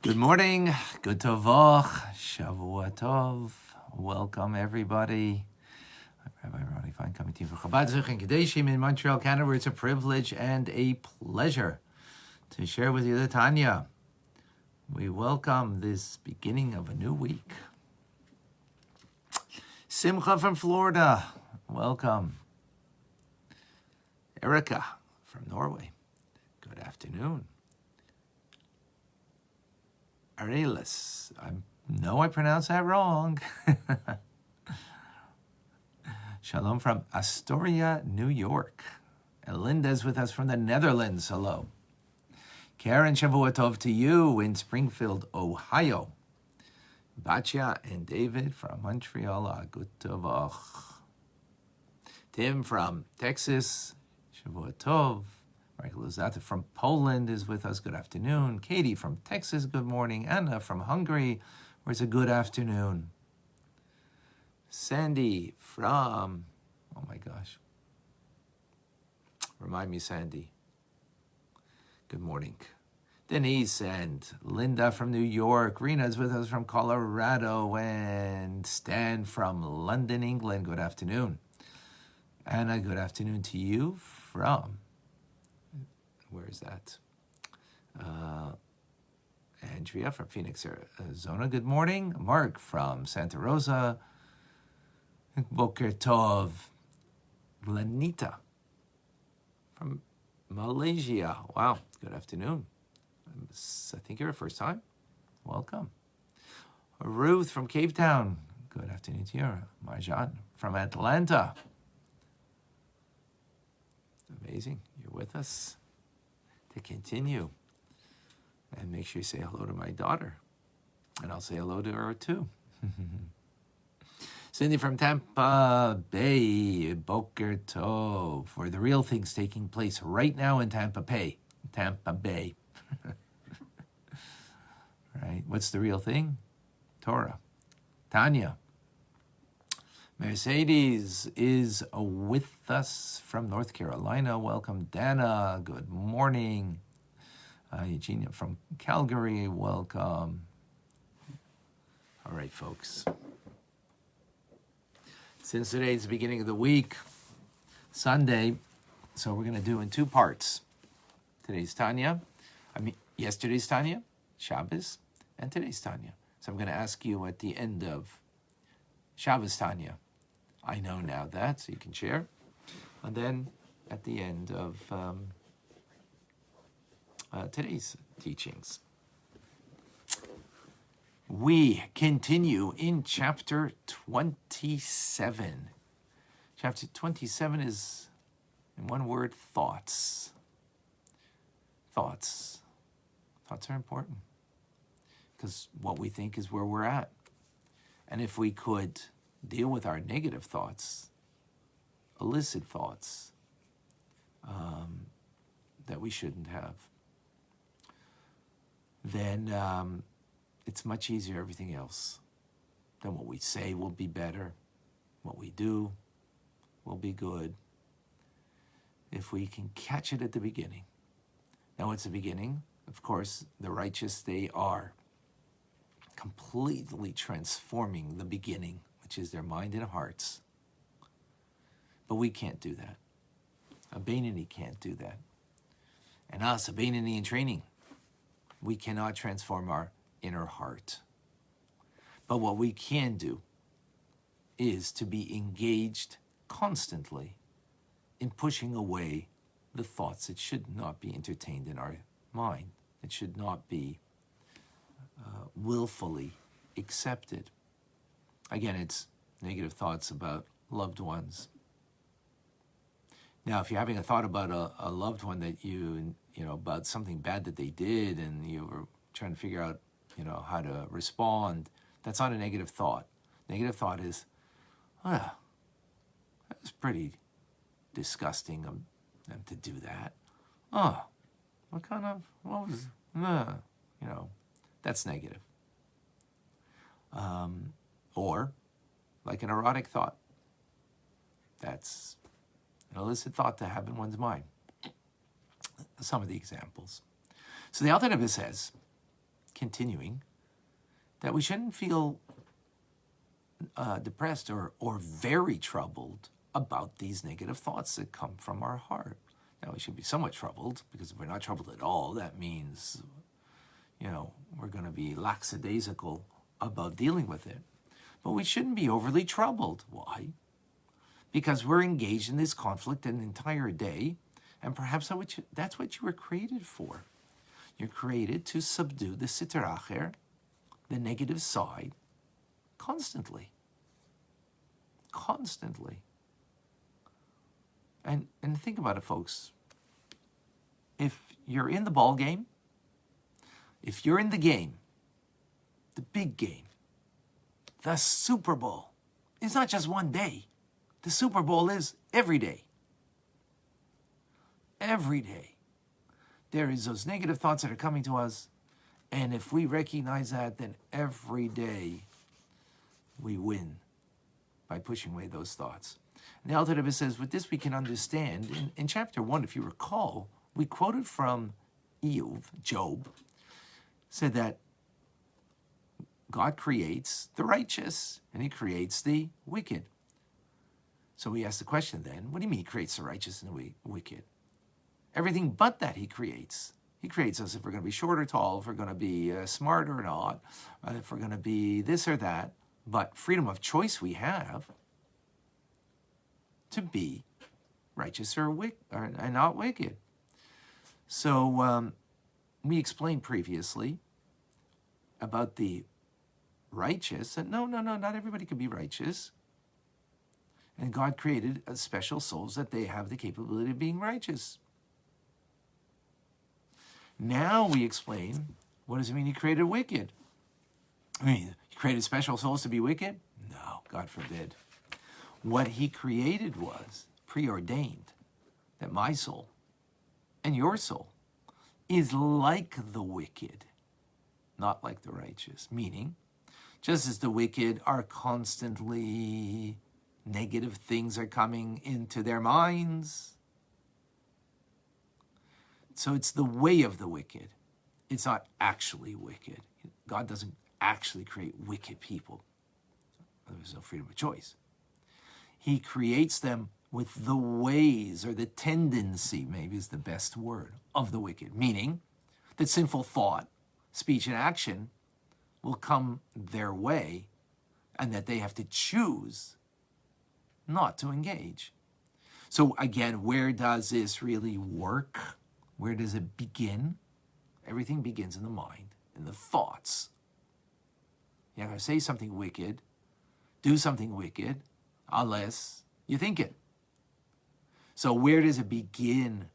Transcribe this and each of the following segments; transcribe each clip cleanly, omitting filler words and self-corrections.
Good morning, good tovach, Shavua Tov. Welcome, everybody. I'm Rabbi Ronnie Fine coming to you from Chabad Zuch and Kadeshim in Montreal, Canada, where it's a privilege and a pleasure to share with you the Tanya. We welcome this beginning of a new week. Simcha from Florida, welcome. Erica from Norway, good afternoon. Arelis, I know I pronounced that wrong. Shalom from Astoria, New York. And Linda's with us from the Netherlands. Hello. Karen, Shavua Tov to you in Springfield, Ohio. Batya and David from Montreal, Good Tovach. Tim from Texas, Shavua Tov. Michael Luzata from Poland is with us. Good afternoon. Katie from Texas, good morning. Anna from Hungary, where it's a good afternoon. Sandy from, oh my gosh. Remind me, Sandy. Good morning. Denise and Linda from New York. Rena's with us from Colorado. And Stan from London, England. Good afternoon. Anna, good afternoon to you from... Where is that? Andrea from Phoenix, Arizona. Good morning. Mark from Santa Rosa. Boker Tov. Lanita from Malaysia. Wow. Good afternoon. I think you're a first time. Welcome. Ruth from Cape Town. Good afternoon to you. Marjan from Atlanta. Amazing. You're with us. To continue, and make sure you say hello to my daughter, and I'll say hello to her too. Cindy from Tampa Bay, Boker Tov, for the real things taking place right now in Tampa Bay. Right? What's the real thing? Torah. Tanya. Mercedes is with us from North Carolina. Welcome, Dana. Good morning. Eugenia from Calgary. Welcome. All right, folks. Since today's the beginning of the week, Sunday, so we're going to do in two parts. Yesterday's Tanya, Shabbos, and today's Tanya. So I'm going to ask you at the end of Shabbos Tanya. I know now that, so you can share. And then at the end of today's teachings, we continue in chapter 27. Chapter 27 is, in one word, thoughts. Thoughts. Thoughts are important because what we think is where we're at. And if we could deal with our negative thoughts, illicit thoughts that we shouldn't have, then it's much easier, everything else. Then what we say will be better. What we do will be good. If we can catch it at the beginning. Now, what's the beginning? Of course, the righteous, they are completely transforming the beginning, which is their mind and hearts. But we can't do that. A Beinoni can't do that. And us, a Beinoni in training, we cannot transform our inner heart. But what we can do is to be engaged constantly in pushing away the thoughts that should not be entertained in our mind, that should not be willfully accepted. Again, it's negative thoughts about loved ones. Now, if you're having a thought about a loved one that you know, about something bad that they did and you were trying to figure out, how to respond, that's not a negative thought. Negative thought is, that was pretty disgusting of them to do that. That's negative. Or like an erotic thought. That's an illicit thought to have in one's mind. Some of the examples. So the Alter Rebbe says, continuing, that we shouldn't feel depressed or very troubled about these negative thoughts that come from our heart. Now, we should be somewhat troubled, because if we're not troubled at all, that means, we're going to be lackadaisical about dealing with it. But we shouldn't be overly troubled. Why? Because we're engaged in this conflict an entire day, and perhaps that's what you were created for. You're created to subdue the sitter acher, the negative side, constantly. Constantly. And think about it, folks. If you're in the ball game, if you're in the game, the big game, the Super Bowl, it's not just one day. The Super Bowl is every day. Every day. There is those negative thoughts that are coming to us, and if we recognize that, then every day we win by pushing away those thoughts. And the Alter Rebbe says, with this we can understand, in chapter 1, if you recall, we quoted from Job, said that God creates the righteous, and he creates the wicked. So we ask the question then, what do you mean he creates the righteous and the wicked? Everything but that he creates. He creates us if we're going to be short or tall, if we're going to be smart or not, if we're going to be this or that. But freedom of choice we have to be righteous or and not wicked. So we explained previously about the righteous, that no, not everybody can be righteous. And God created special souls that they have the capability of being righteous. Now we explain, what does it mean he created wicked? I mean, he created special souls to be wicked? No, God forbid. What he created was preordained that my soul and your soul is like the wicked, not like the righteous. Meaning, just as the wicked are constantly, negative things are coming into their minds, so it's the way of the wicked. It's not actually wicked. God doesn't actually create wicked people. There's no freedom of choice. He creates them with the ways, or the tendency, maybe is the best word, of the wicked. Meaning that sinful thought, speech, and action will come their way, and that they have to choose not to engage. So again, where does this really work? Where does it begin? Everything begins in the mind, in the thoughts. You're not going to say something wicked, do something wicked, unless you think it. So where does it begin?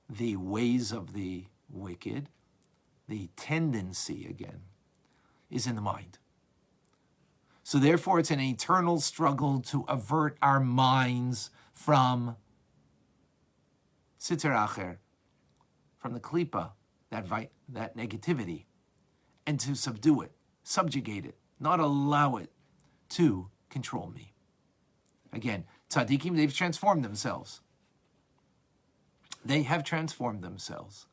The ways of the wicked, the tendency, again, is in the mind. So therefore, it's an eternal struggle to avert our minds from sitter acher, from the klipa, that negativity, and to subdue it, subjugate it, not allow it to control me. Again, tzaddikim, they've transformed themselves. They have transformed themselves,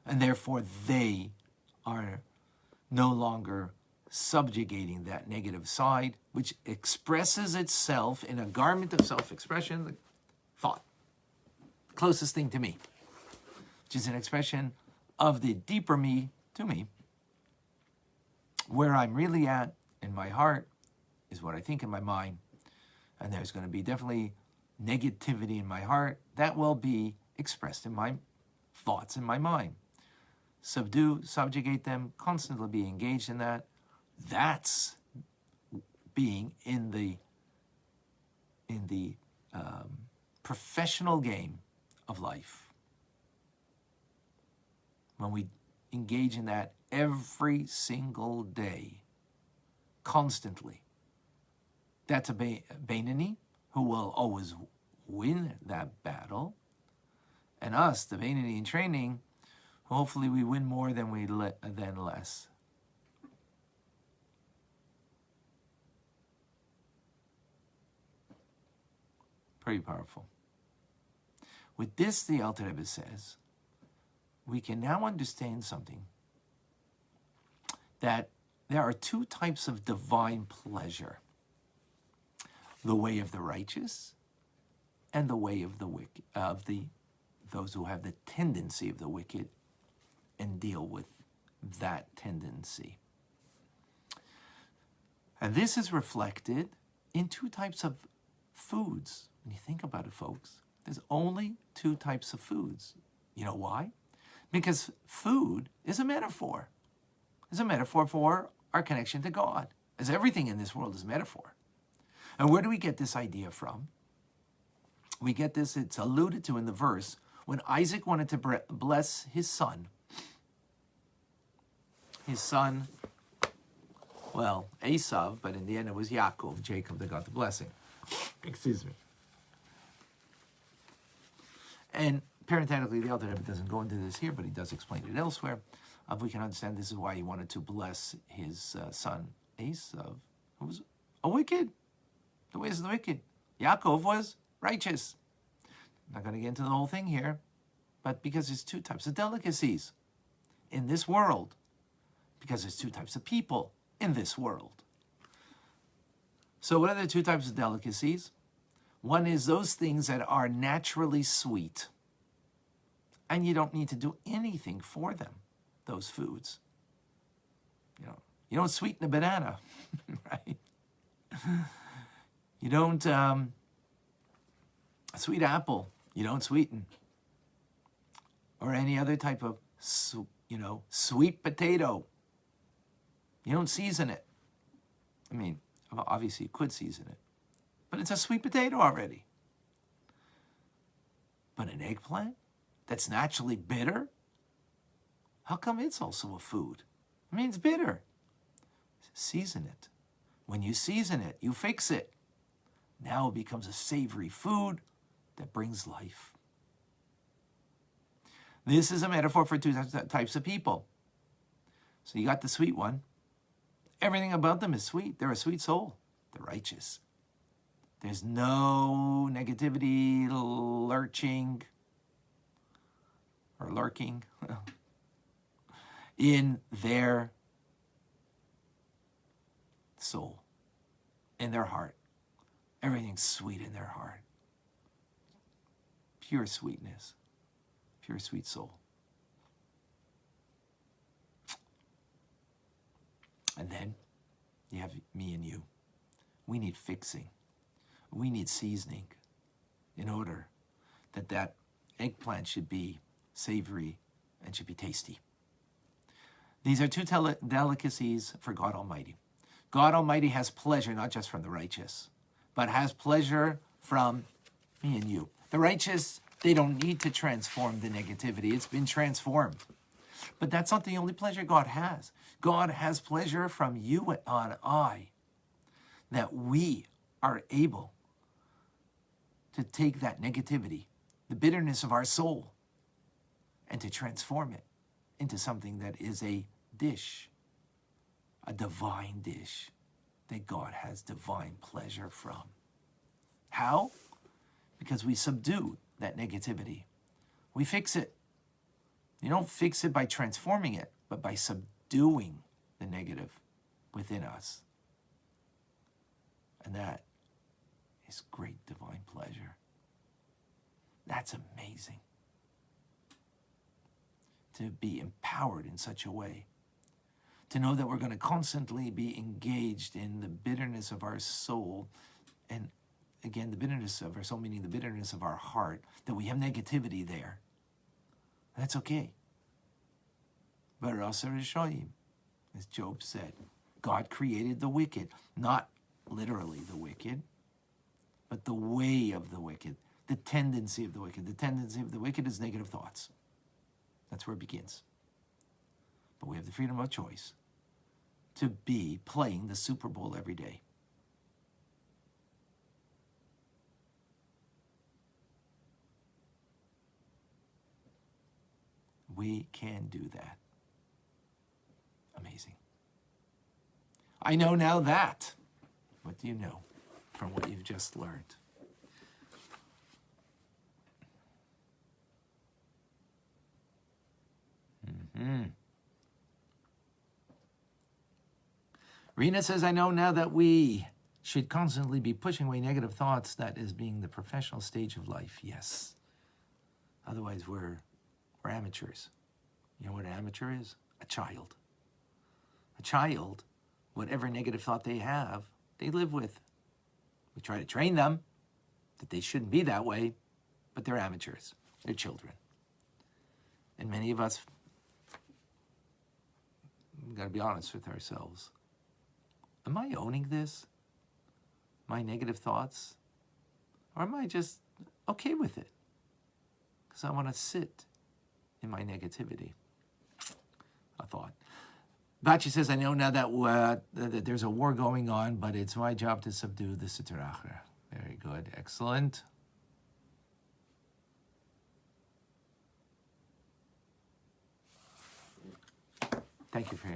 and therefore they are no longer subjugating that negative side, which expresses itself in a garment of self-expression, the thought, closest thing to me, which is an expression of the deeper me to me. Where I'm really at in my heart is what I think in my mind, and there's going to be definitely negativity in my heart that will be expressed in my thoughts in my mind. Subdue, subjugate them, constantly be engaged in that. That's being in the professional game of life. When we engage in that every single day, constantly, that's a Beinani who will always win that battle. And us, the Beinani in training, hopefully we win more than than less. Pretty powerful. With this, the Alter Rebbe says, we can now understand something. that there are two types of divine pleasure: the way of the righteous and the way of the wicked, those who have the tendency of the wicked and deal with that tendency. And this is reflected in two types of foods. When you think about it, folks, there's only two types of foods. You know why? Because food is a metaphor. It's a metaphor for our connection to God, as everything in this world is metaphor. And where do we get this idea from? We get this, it's alluded to in the verse, when Isaac wanted to bless his son, well, Esau, but in the end it was Yaakov, Jacob, that got the blessing. Excuse me. And parenthetically, the Alter Rebbe doesn't go into this here, but he does explain it elsewhere. We can understand this is why he wanted to bless his son Esau, who was a wicked. The ways of the wicked. Yaakov was righteous. I'm not going to get into the whole thing here, but because there's two types of delicacies in this world, because there's two types of people in this world. So what are the two types of delicacies? One is those things that are naturally sweet, and you don't need to do anything for them, those foods. You don't sweeten a banana, right? You don't, a sweet apple, you don't sweeten. Or any other type of, sweet potato. You don't season it. I mean, obviously you could season it, but it's a sweet potato already. But an eggplant that's naturally bitter, how come it's also a food? I mean, it's bitter. Season it. When you season it, you fix it. Now it becomes a savory food that brings life. This is a metaphor for two types of people. So you got the sweet one. Everything about them is sweet. They're a sweet soul. They're righteous. There's no negativity lurking in their soul, in their heart. Everything's sweet in their heart. Pure sweetness. Pure sweet soul. And then you have me and you. We need fixing. We need seasoning in order that eggplant should be savory and should be tasty. These are two delicacies for God Almighty. God Almighty has pleasure not just from the righteous, but has pleasure from me and you. The righteous, they don't need to transform the negativity. It's been transformed. But that's not the only pleasure God has. God has pleasure from you and I, that we are able to take that negativity, the bitterness of our soul, and to transform it into something that is a dish, a divine dish that God has divine pleasure from. How? Because we subdue that negativity. We fix it. You don't fix it by transforming it, but by subduing the negative within us. And that is great divine pleasure. That's amazing. To be empowered in such a way. To know that we're going to constantly be engaged in the bitterness of our soul. And again, the bitterness of our soul, meaning the bitterness of our heart. That we have negativity there. That's okay. But as Job said, God created the wicked. Not literally the wicked, but the way of the wicked. The tendency of the wicked. The tendency of the wicked is negative thoughts. That's where it begins. But we have the freedom of choice to be playing the Super Bowl every day. We can do that. Amazing. I know now that. What do you know from what you've just learned? Rena says, I know now that we should constantly be pushing away negative thoughts. That is being the professional stage of life. Yes. Otherwise, we're amateurs. You know what an amateur is? A child. A child, whatever negative thought they have, they live with. We try to train them that they shouldn't be that way, but they're amateurs. They're children. And many of us, we've got to be honest with ourselves. Am I owning this? My negative thoughts? Or am I just okay with it? Because I want to sit in my negativity. A thought. Bachi says, I know now that there's a war going on, but it's my job to subdue the Sitra Achra. Very good. Excellent. Thank you for